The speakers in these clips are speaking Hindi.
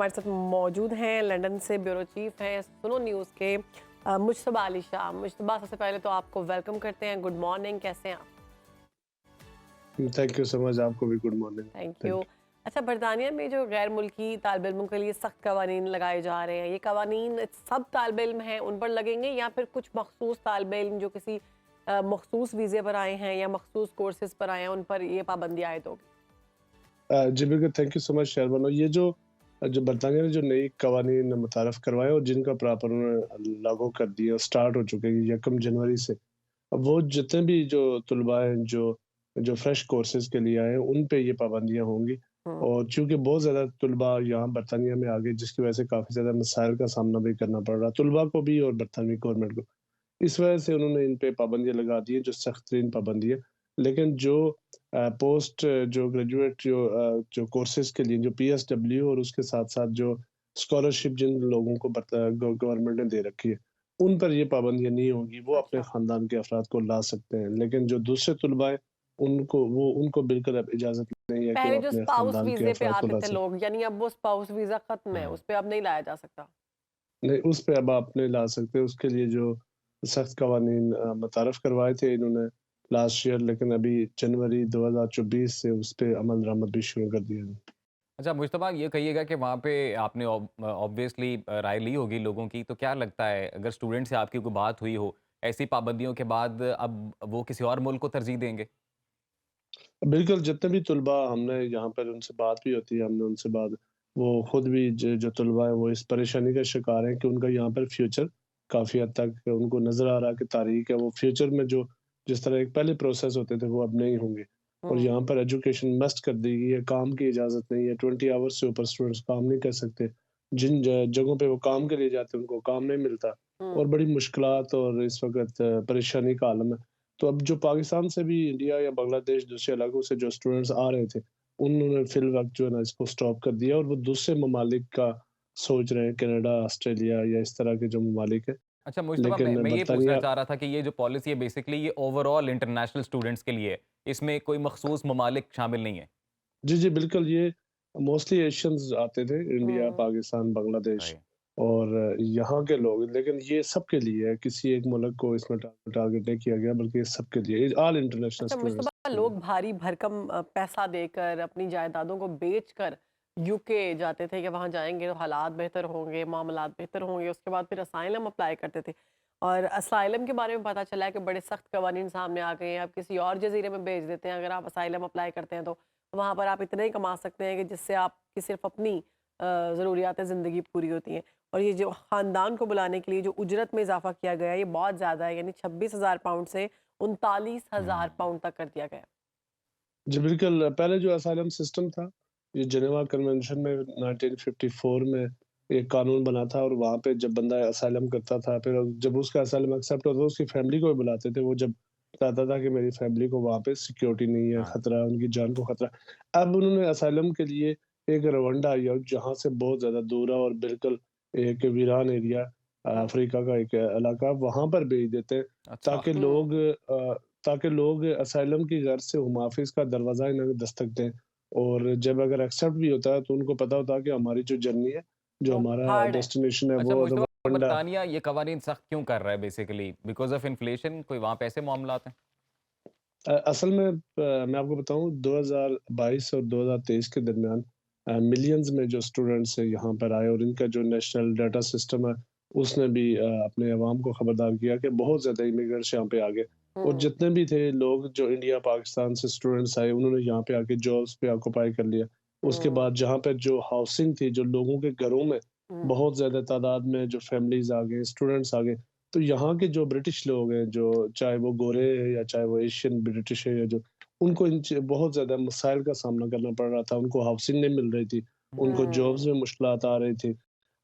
हमारे साथ मौजूद हैं लंदन से ब्यूरो चीफ हैं सुनो न्यूज़ के मुश्तबा अली शाह। मुश्तबा, सबसे पहले तो आपको वेलकम करते हैं। गुड मॉर्निंग, कैसे हैं आप? Thank you so much. आपको भी good morning. Thank thank you. You. अच्छा, बरतानिया में जो गैर मुल्की तालिब इल्मों के लिए सख्त कवानीन लगाए जा रहे हैं, ये कवानीन सब तालिब इल्म हैं उन पर लगेंगे या फिर कुछ मखसूस तालिब इल्म जो किसी मखसूस वीज़े पर आए हैं या मखसूस कोर्सेज पर आए हैं उन पर ये पाबंदी आयद होगी? जी बिल्कुल, thank you so much Sherbano. ये जो बरतानिया ने जो नई कवानीन मुतारफ़ करवाए और जिनका प्रॉपर उन्होंने लागू कर दिया, स्टार्ट हो चुके हैं 1 जनवरी से। अब वो जितने भी जो तलबा हैं, जो जो फ्रेश कोर्सेज़ के लिए आए हैं, उन पे ये पाबंदियाँ होंगी। हम्म। और चूँकि बहुत ज़्यादा तलबा यहाँ बरतानिया में आ गए, जिसकी वजह से काफ़ी ज़्यादा मसाइल का सामना भी करना पड़ रहा है, तलबा को भी और बरतानवी गवर्नमेंट को। इस वजह से उन्होंने इन पे पाबंदियाँ लगा दी हैं, जो सख्त तरीन पाबंदी है। लेकिन जो पोस्ट जो ग्रेजुएट जो कोर्सेज़ के लिए जो पीएसडब्ल्यू और उसके साथ-साथ जो स्कॉलरशिप जिन लोगों को गवर्नमेंट ने दे रखी है, उन पर ये पाबंदियाँ नहीं होंगी। वो अपने अच्छा, ख़ानदान के अफ़राद को ला सकते हैं। लेकिन जो दूसरे तलबा हैं, उनको बिल्कुल अब इजाज़त नहीं है कि वो पहले जो अपने स्पाउस ख़ानदान के वीज़े पे अफ़राद को आते ला थे सकें। लोग, यानी अब वो स्पाउस वीज़ा खत्म है, उस पे अब नहीं लाया जा सकता। नहीं, उस पे अब आप नहीं ला सकते, उसके लिए जो सख्त कवानीन मुतारफ़ करवाए थे इन्होंने लास्ट ईयर, लेकिन अभी जनवरी 2024 से उस पे अमल दरामद भी शुरू कर दिया है। अच्छा मुश्तबा ये कहिएगा कि वहाँ पे आपने ऑब्वियसली राय ली होगी लोगों की, तो क्या लगता है अगर स्टूडेंट से आपकी कोई बात हुई हो, ऐसी पाबंदियों के बाद अब वो किसी और मुल्क को तरजीह देंगे? बिल्कुल, जितने भी तलबा हमने यहाँ पर उनसे बात भी होती है, हमने उनसे बात वो खुद भी जो तलबा हैं, वो इस परेशानी का शिकार हैं कि उनका यहाँ पर फ्यूचर काफ़ी हद तक उनको नज़र आ रहा है कि तारीख है, वो फ्यूचर में जो जिस तरह एक पहले प्रोसेस होते थे, वो अब नहीं होंगे। और हम्म। यहाँ पर एजुकेशन मस्ट कर दी गई है, काम की इजाज़त नहीं है, 20 आवर्स से ऊपर स्टूडेंट्स काम नहीं कर सकते। जिन जगहों पे वो काम के लिए जाते हैं, उनको काम नहीं मिलता और हम्म। बड़ी मुश्किलात और इस वक़्त परेशानी का आलम है। तो अब जो पाकिस्तान से भी इंडिया या बांग्लादेश दूसरे इलाकों से जो स्टूडेंट्स आ रहे थे, उन्होंने फिल वक़्त जो है ना इसको स्टॉप कर दिया और वो दूसरे ममालिक का सोच रहे हैं, कनाडा, ऑस्ट्रेलिया या इस तरह के जो ममालिक हैं। अच्छा मुश्तबा मैं लेकिन ये पूछना बरतानिया चाह रहा था कि ये जो पॉलिसी है बेसिकली ये ओवरऑल इंटरनेशनल स्टूडेंट्स के लिए है, इसमें कोई मखसूस ममालिक शामिल नहीं है? जी, जी, बिल्कुल ये मोस्टली एशियंस आते थे, इंडिया, हम्म। पाकिस्तान, बांग्लादेश राइट। और यहाँ के लोग, लेकिन ये सबके लिए है, किसी एक मुल्क को इसमें टारगेट नहीं किया गया बल्कि ये सबके लिए, ऑल इंटरनेशनल अच्छा स्टूडेंट्स मुश्तबा, के लिए। लोग भारी भरकम पैसा देकर अपनी जायदादों को बेचकर यूके जाते थे कि वहाँ जाएंगे तो हालात बेहतर होंगे, मामलात बेहतर होंगे। उसके बाद फिर असाइलम अप्लाई करते थे और असाइलम के बारे में पता चला है कि बड़े सख्त कवानीन सामने आ गए हैं। आप किसी और जजीरे में भेज देते हैं, अगर आप असाइलम अप्लाई करते हैं तो वहाँ पर आप इतने ही कमा सकते हैं कि जिससे आपकी सिर्फ अपनी ज़रूरियात ज़िंदगी पूरी होती हैं। और ये जो ख़ानदान को बुलाने के लिए जो उजरत में इजाफा किया गया है, ये बहुत ज़्यादा है, यानी 26,000 पाउंड से 39,000 हुँ। पाउंड तक कर दिया गया। जी, बिल्कुल, पहले जो असाइलम सिस्टम था, ये जेनेवा कन्वेंशन में 1954 में एक कानून बना था और वहाँ पे जब बंदा असाइलम करता था, फिर जब उसका असाइलम एक्सेप्ट होता था, उसकी फैमिली को भी बुलाते थे। वो जब बताता था कि मेरी फैमिली को वहाँ पे सिक्योरिटी नहीं है, हाँ। खतरा है, उनकी जान को खतरा है। अब उन्होंने असाइलम के लिए एक रवांडा या जहाँ से बहुत ज़्यादा दूर है और बिल्कुल एक वीरान एरिया हुँ। अफ्रीका का एक इलाका, वहाँ पर भेज देते हैं अच्छा। ताकि हुँ। ताकि लोग असylum की गर्ज से होम ऑफिस का दरवाज़ा इन्हें दस्तक दें और जब अगर एक्सेप्ट भी होता है तो उनको पता होता है कि हमारी जो जर्नी है, जो वो हमारा हार्ड है। डेस्टिनेशन है अच्छा वो मुश्तबा रवांडा। बरतानिया ये कवानीन सख्त क्यों कर रहा है बेसिकली? बिकॉज़ ऑफ इन्फ्लेशन कोई वहाँ पे ऐसे मामलात हैं? असल में मैं आपको बताऊँ 2022 और 2023 के दरमियान मिलियंस में जो स्टूडेंट्स यहाँ पर आए और इनका जो नेशनल डाटा सिस्टम है, उसने भी अपने अवाम को खबरदार किया कि बहुत ज़्यादा इमिग्रेंट्स यहाँ पे आ गए और हुँ। जितने भी थे लोग जो इंडिया, पाकिस्तान से स्टूडेंट्स आए, उन्होंने यहाँ पे आके जॉब्स पे ऑक्यूपाई कर लिया। उसके हुँ। बाद जहाँ पे जो हाउसिंग थी, जो लोगों के घरों में हुँ। बहुत ज़्यादा तादाद में जो फैमिलीज़ आ गए, स्टूडेंट्स आ गए, तो यहाँ के जो ब्रिटिश लोग हैं, जो चाहे वो गोरे हैं या चाहे वो एशियन ब्रिटिश है या जो उनको बहुत ज़्यादा मसाइल का सामना करना पड़ रहा था। उनको हाउसिंग नहीं मिल रही थी, उनको हुँ। जॉब्स में मुश्किलात आ रही थी।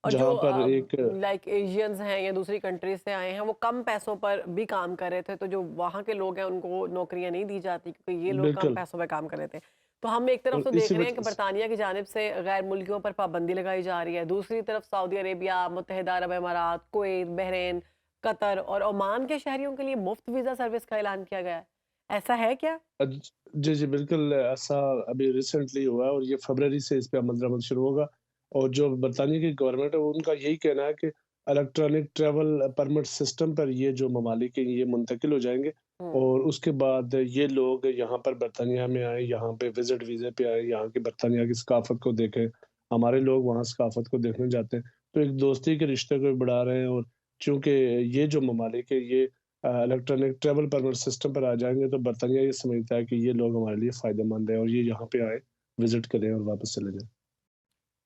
और जो जहाँ पर एक लाइक एशियंस हैं या दूसरी कंट्रीज़ से आए हैं, वो कम पैसों पर भी काम कर रहे थे, तो जो वहाँ के लोग हैं उनको नौकरियाँ नहीं दी जाती क्योंकि ये लोग कम बिल्कुल पैसों पे काम कर रहे थे। तो हम एक तरफ और तो देख इसी रहे हैं कि वजह से बरतानिया की जानिब से गैर मुल्कियों पर पाबंदी लगाई जा रही है, दूसरी तरफ सऊदी अरेबिया, मुत्तहिदा अरब अमारात, कुवैत, बहरीन, कतर और ओमान के शहरियों के लिए मुफ्त वीज़ा सर्विस का ऐलान किया गया है। ऐसा है क्या? जी, जी, बिल्कुल ऐसा अभी रिसेंटली हुआ है और ये फ़रवरी से इस पे अमल दरामद शुरू होगा। और जो बरतानिया की गवर्नमेंट है उनका यही कहना है कि इलेक्ट्रॉनिक ट्रैवल परमिट सिस्टम पर ये जो ममालिक हैं ये मुंतकिल हो जाएँगे हुँ, और उसके बाद ये लोग यहाँ पर बरतानिया में आएँ, यहाँ पे विज़िट वीज़े पे आएँ, यहाँ की बरतानिया की सकाफ़त को देखें। हमारे लोग वहाँ सकाफ़त को देखने जाते हैं, तो एक दोस्ती के रिश्ते को भी बढ़ा रहे हैं और चूँकि ये जो ममालिक है ये इलेक्ट्रॉनिक ट्रैवल परमिट सिस्टम पर आ जाएँगे तो बरतानिया ये समझता है कि ये लोग हमारे लिए फ़ायदेमंद है और ये यहाँ पे आएँ, विज़िट करें और वापस चले जाएँ।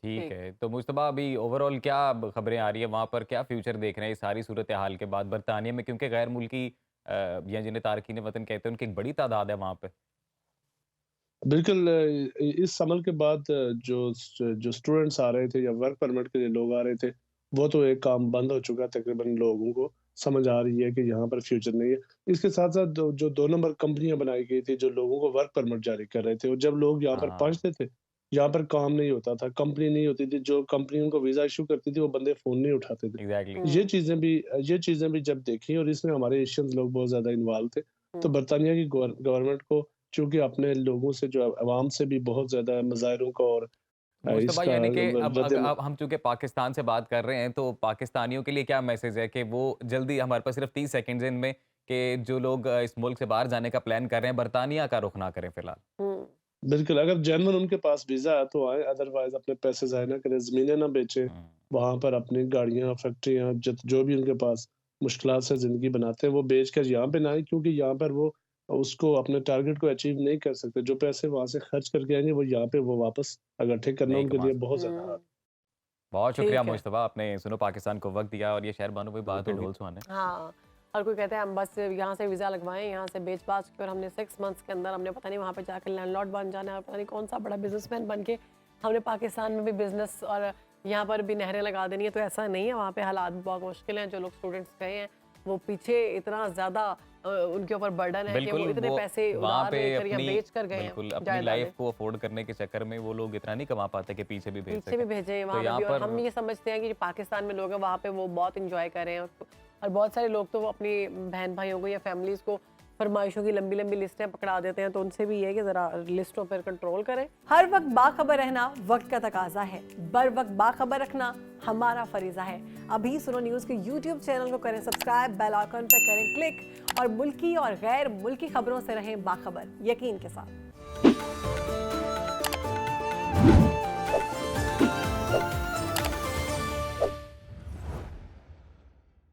ठीक ठीक। है। तो मुज्तबा अभी ओवरऑल क्या ब खबरें आ रही है वहाँ पर, क्या फ्यूचर देख रहे हैं इस सारी सूरत-ए-हाल के बाद बरतानिया में? क्योंकि गैर मुल्की या जिन्हें तारकीन वतन कहते हैं, उनकी एक बड़ी तादाद है वहाँ पे। बिल्कुल इस अमल के बाद जो स्टूडेंट्स आ रहे थे या वर्क परमिट के लिए लोग आ रहे थे, वो तो एक काम बंद हो चुका है तकरीबन लोगों को समझ आ रही है कि यहाँ पर फ्यूचर नहीं है। इसके साथ-साथ जो 2 नंबर कंपनियाँ बनाई गई थी, जो लोगों को वर्क परमिट जारी कर रहे थे और जब लोग यहाँ पर हाँ, पहुँचते थे, यहाँ पर काम नहीं होता था, कंपनी नहीं होती थी, जो कंपनी उनको वीज़ा इश्यू करती थी, वो बंदे फ़ोन नहीं उठाते थे। एग्ज़ैक्टली। हुँ, ये चीज़ें भी जब देखी और इसमें हमारे एशियंस लोग बहुत ज़्यादा इन्वॉल्व थे, तो हुँ। बरतानिया की गवर्नमेंट को चूँकि अपने लोगों से जो अवाम से भी बहुत ज़्यादा मुज़ाहिरों का और मुज्तबा इसका यानी कि अब रद्द अब हम चूँकि पाकिस्तान से बात कर रहे हैं, तो पाकिस्तानियों के लिए क्या मैसेज है कि वो जल्दी, हमारे पास सिर्फ 30 सेकंड्स हैं इनमें, कि जो लोग इस मुल्क से बाहर जाने का प्लान कर रहे हैं, बरतानिया का रुख ना करें फ़िलहाल? हुँ, बिल्कुल, अगर जेन्युइन उनके पास वीज़ा है तो आएँ, अदरवाइज़ अपने पैसे ज़ाया ना करें, ज़मीनें ना बेचें, हुँ, वहाँ पर अपनी गाड़ियाँ, फैक्ट्रियाँ जो भी उनके पास मुश्किलात से ज़िंदगी बनाते हैं, वो बेच कर यहाँ पे ना आएँ क्योंकि यहाँ पर वो उसको अपने टारगेट को अचीव नहीं कर सकते। जो पैसे वहाँ से खर्च करके आएँगे, वो यहाँ पे वो वापस इकट्ठे करना नहीं उनके कमा लिए सकते। बहुत ज़्यादा हार्ड हुँ। बहुत शुक्रिया ठीक है। मुज्तबा, आपने सुनो पाकिस्तान को वक़्त दिया और ये शहर बानो पे बात है। होगी ढोल सुहाने। हाँ, हर कोई कहता है हम बस यहाँ से वीज़ा लगवाएँ, यहाँ से बेच-बाच के और हमने 6 मंथ्स के अंदर हमने पता नहीं वहाँ पे जाकर लैंडलॉर्ड बन जाना है और पता नहीं कौन-सा बड़ा बिज़नेसमैन बन के हमने पाकिस्तान में भी बिज़नेस और यहाँ पर भी नहरें लगा देनी है, तो ऐसा नहीं है। वहाँ पे हालात भी बहुत मुश्किल हैं। जो लोग स्टूडेंट्स गए हैं, वो पीछे इतना ज़्यादा उनके ऊपर बर्डन है कि बिल्कुल, वो इतने वो पैसे वहाँ उधार पे लेकर या अपनी बेच कर गए बिल्कुल, हैं अपनी जायदादें। लाइफ़ को अफ़ोर्ड करने के चक्कर में वो लोग इतना नहीं कमा पाते कि पीछे भी भेज पीछे भी सकें। भेजे तो वहाँ पे यहाँ भी और पर हम ये समझते हैं कि जो पाकिस्तान में लोग हैं वहाँ पे वो बहुत एंजॉय कर रहे हैं और बहुत सारे लोग तो वो अपनी बहन भाइयों को या फैमिलीज को फरमाइशों की लंबी लंबी लिस्टें पकड़ा देते हैं, तो उनसे भी ये है कि जरा लिस्टों पर कंट्रोल करें। हर वक्त बाखबर रहना वक्त का तकाजा है, बर वक्त बाखबर रखना हमारा फरीजा है। अभी सुनो न्यूज़ के YouTube चैनल को करें सब्सक्राइब, बेल आइकन पर करें क्लिक और मुल्की और गैर मुल्की खबरों से रहें बाखबर, यकीन के साथ।